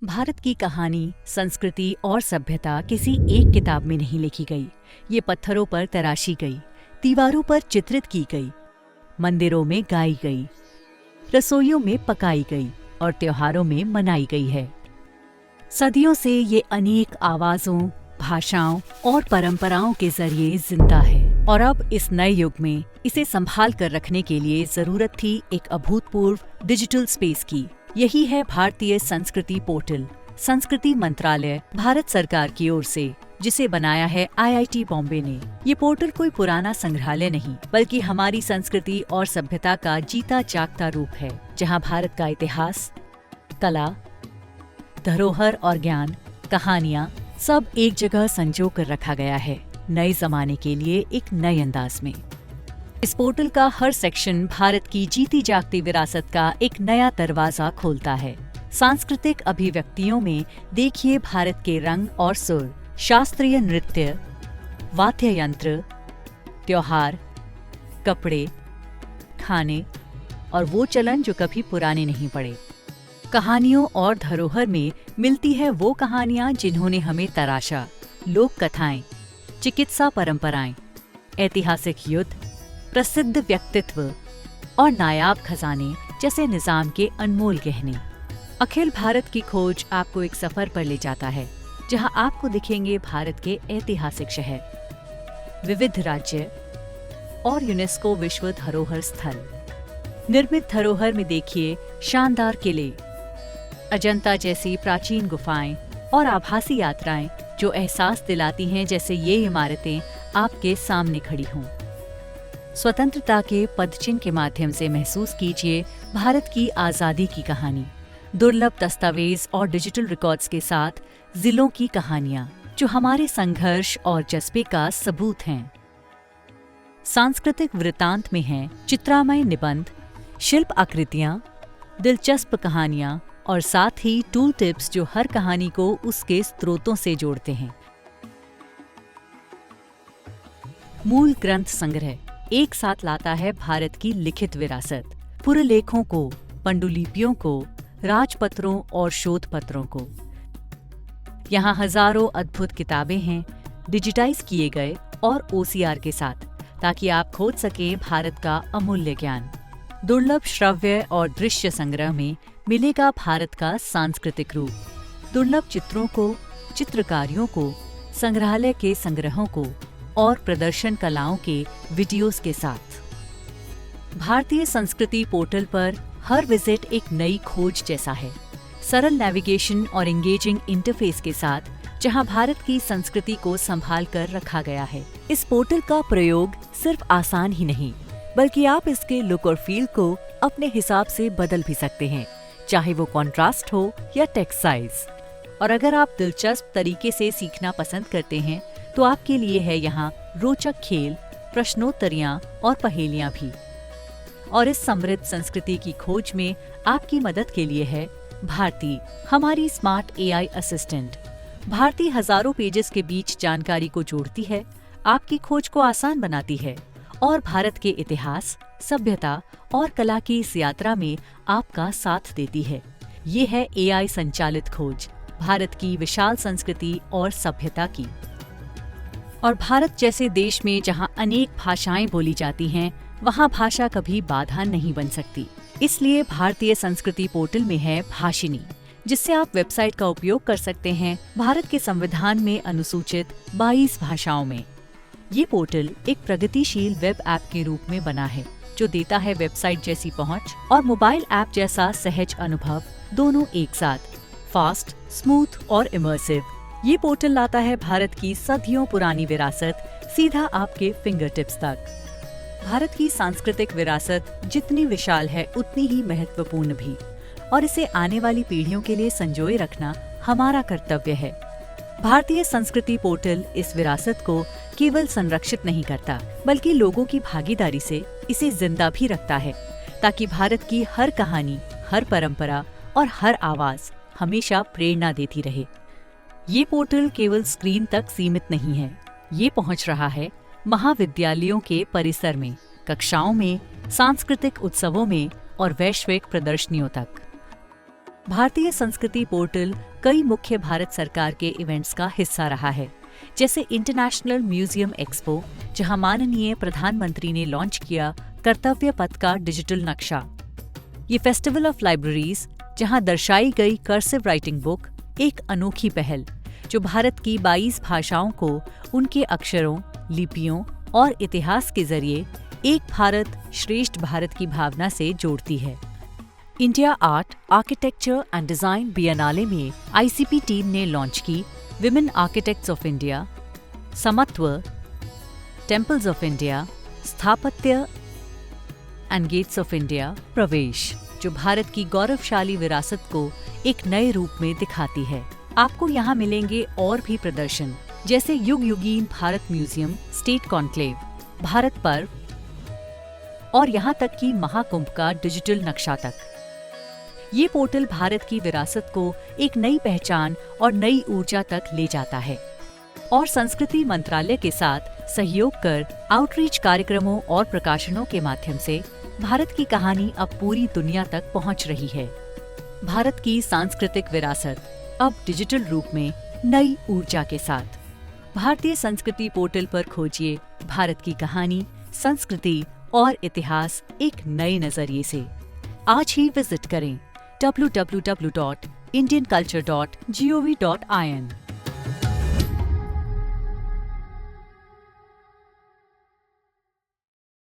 भारत की कहानी, संस्कृति और सभ्यता किसी एक किताब में नहीं लिखी गई। ये पत्थरों पर तराशी गई, दीवारों पर चित्रित की गई, मंदिरों में गाई गई, रसोइयों में पकाई गई और त्योहारों में मनाई गई है। सदियों से ये अनेक आवाजों, भाषाओं और परंपराओं के जरिए जिंदा है और अब इस नए युग में इसे संभाल कर रखने के लिए जरूरत थी एक अभूतपूर्व डिजिटल स्पेस की। यही है भारतीय संस्कृति पोर्टल, संस्कृति मंत्रालय, भारत सरकार की ओर से, जिसे बनाया है IIT बॉम्बे ने। ये पोर्टल कोई पुराना संग्रहालय नहीं, बल्कि हमारी संस्कृति और सभ्यता का जीता जागता रूप है, जहां भारत का इतिहास, कला, धरोहर और ज्ञान, कहानियां सब एक जगह संजो कर रखा गया है, नए जमाने के लिए एक नए अंदाज में। इस पोर्टल का हर सेक्शन भारत की जीती जागती विरासत का एक नया दरवाजा खोलता है। सांस्कृतिक अभिव्यक्तियों में देखिए भारत के रंग और सुर, शास्त्रीय नृत्य, वाद्य यंत्र, त्योहार, कपड़े, खाने और वो चलन जो कभी पुराने नहीं पड़े। कहानियों और धरोहर में मिलती है वो कहानियां जिन्होंने हमें तराशा, लोक कथाएं, चिकित्सा परंपराएं, ऐतिहासिक युद्ध, प्रसिद्ध व्यक्तित्व और नायाब खजाने जैसे निजाम के अनमोल गहने। अखिल भारत की खोज आपको एक सफर पर ले जाता है, जहां आपको दिखेंगे भारत के ऐतिहासिक शहर, विविध राज्य और यूनेस्को विश्व धरोहर स्थल। निर्मित धरोहर में देखिए शानदार किले, अजंता जैसी प्राचीन गुफाएं और आभासी यात्राएं जो एहसास दिलाती हैं जैसे ये इमारतें आपके सामने खड़ी हों। स्वतंत्रता के पदचिन्ह के माध्यम से महसूस कीजिए भारत की आजादी की कहानी, दुर्लभ दस्तावेज और डिजिटल रिकॉर्ड्स के साथ जिलों की कहानियां जो हमारे संघर्ष और जज्बे का सबूत हैं। सांस्कृतिक वृत्तांत में हैं चित्रामय निबंध, शिल्प आकृतियां, दिलचस्प कहानियां और साथ ही टूल टिप्स जो हर कहानी को उसके स्रोतों से जोड़ते हैं। मूल ग्रंथ संग्रह एक साथ लाता है भारत की लिखित विरासत, पुरलेखों को, पंडुलिपियों को, राजपत्रों और शोध पत्रों को। यहाँ हजारों अद्भुत किताबें हैं, डिजिटाइज किए गए और OCR के साथ, ताकि आप खोज सकें भारत का अमूल्य ज्ञान। दुर्लभ श्रव्य और दृश्य संग्रह में मिलेगा भारत का सांस्कृतिक रूप, दुर्लभ चित्रों को, चित्रकारियों को, संग्रहालय के संग्रहों को और प्रदर्शन कलाओं के वीडियोस के साथ। भारतीय संस्कृति पोर्टल पर हर विजिट एक नई खोज जैसा है, सरल नेविगेशन और एंगेजिंग इंटरफेस के साथ, जहां भारत की संस्कृति को संभाल कर रखा गया है। इस पोर्टल का प्रयोग सिर्फ आसान ही नहीं, बल्कि आप इसके लुक और फील को अपने हिसाब से बदल भी सकते हैं, चाहे वो कॉन्ट्रास्ट हो या टेक्स्ट साइज। और अगर आप दिलचस्प तरीके से सीखना पसंद करते हैं तो आपके लिए है यहाँ रोचक खेल, प्रश्नोत्तरियां और पहेलियां भी। और इस समृद्ध संस्कृति की खोज में आपकी मदद के लिए है भारती, हमारी स्मार्ट AI असिस्टेंट। भारती हजारों पेजेस के बीच जानकारी को जोड़ती है, आपकी खोज को आसान बनाती है और भारत के इतिहास, सभ्यता और कला की इस यात्रा में आपका साथ देती है। ये है AI संचालित खोज, भारत की विशाल संस्कृति और सभ्यता की। और भारत जैसे देश में जहां अनेक भाषाएं बोली जाती हैं, वहां भाषा कभी बाधा नहीं बन सकती। इसलिए भारतीय संस्कृति पोर्टल में है भाषिनी, जिससे आप वेबसाइट का उपयोग कर सकते हैं भारत के संविधान में अनुसूचित 22 भाषाओं में। ये पोर्टल एक प्रगतिशील वेब ऐप के रूप में बना है, जो देता है वेबसाइट जैसी पहुंच और मोबाइल ऐप जैसा सहज अनुभव, दोनों एक साथ, फास्ट, स्मूथ और इमर्सिव। ये पोर्टल लाता है भारत की सदियों पुरानी विरासत सीधा आपके फिंगर टिप्स तक। भारत की सांस्कृतिक विरासत जितनी विशाल है उतनी ही महत्वपूर्ण भी, और इसे आने वाली पीढ़ियों के लिए संजोए रखना हमारा कर्तव्य है। भारतीय संस्कृति पोर्टल इस विरासत को केवल संरक्षित नहीं करता, बल्कि लोगों की भागीदारी से इसे जिंदा भी रखता है, ताकि भारत की हर कहानी, हर परंपरा और हर आवाज हमेशा प्रेरणा देती रहे। ये पोर्टल केवल स्क्रीन तक सीमित नहीं है, ये पहुंच रहा है महाविद्यालयों के परिसर में, कक्षाओं में, सांस्कृतिक उत्सवों में और वैश्विक प्रदर्शनियों तक। भारतीय संस्कृति पोर्टल कई मुख्य भारत सरकार के इवेंट्स का हिस्सा रहा है, जैसे इंटरनेशनल म्यूजियम एक्सपो, जहां माननीय प्रधानमंत्री ने लॉन्च किया कर्तव्य पथ का डिजिटल नक्शा। ये फेस्टिवल ऑफ लाइब्रेरीज, जहां दर्शाई गई कर्सिव राइटिंग बुक, एक अनोखी पहल जो भारत की 22 भाषाओं को उनके अक्षरों, लिपियों और इतिहास के जरिए एक भारत श्रेष्ठ भारत की भावना से जोड़ती है। India art, architecture and design Biennale में आईसीपी टीम ने लॉन्च की विमेन आर्किटेक्ट्स ऑफ इंडिया, समत्व, टेम्पल्स ऑफ इंडिया, स्थापत्य एंड गेट्स ऑफ इंडिया प्रवेश, जो भारत की गौरवशाली विरासत को एक नए रूप में दिखाती है। आपको यहाँ मिलेंगे और भी प्रदर्शन, जैसे Yug Yugeen Bharat museum, state conclave, Bharat Parv और यहाँ तक कि महाकुंभ का डिजिटल नक्शा तक। ये पोर्टल भारत की विरासत को एक नई पहचान और नई ऊर्जा तक ले जाता है और संस्कृति मंत्रालय के साथ सहयोग कर आउटरीच कार्यक्रमों और प्रकाशनों के माध्यम से भारत की कहानी अब पूरी दुनिया तक पहुंच रही है। भारत की सांस्कृतिक विरासत अब डिजिटल रूप में नई ऊर्जा के साथ। भारतीय संस्कृति पोर्टल पर खोजिए भारत की कहानी, संस्कृति और इतिहास एक नए नजरिए से। आज ही विजिट करें www.indianculture.gov.in।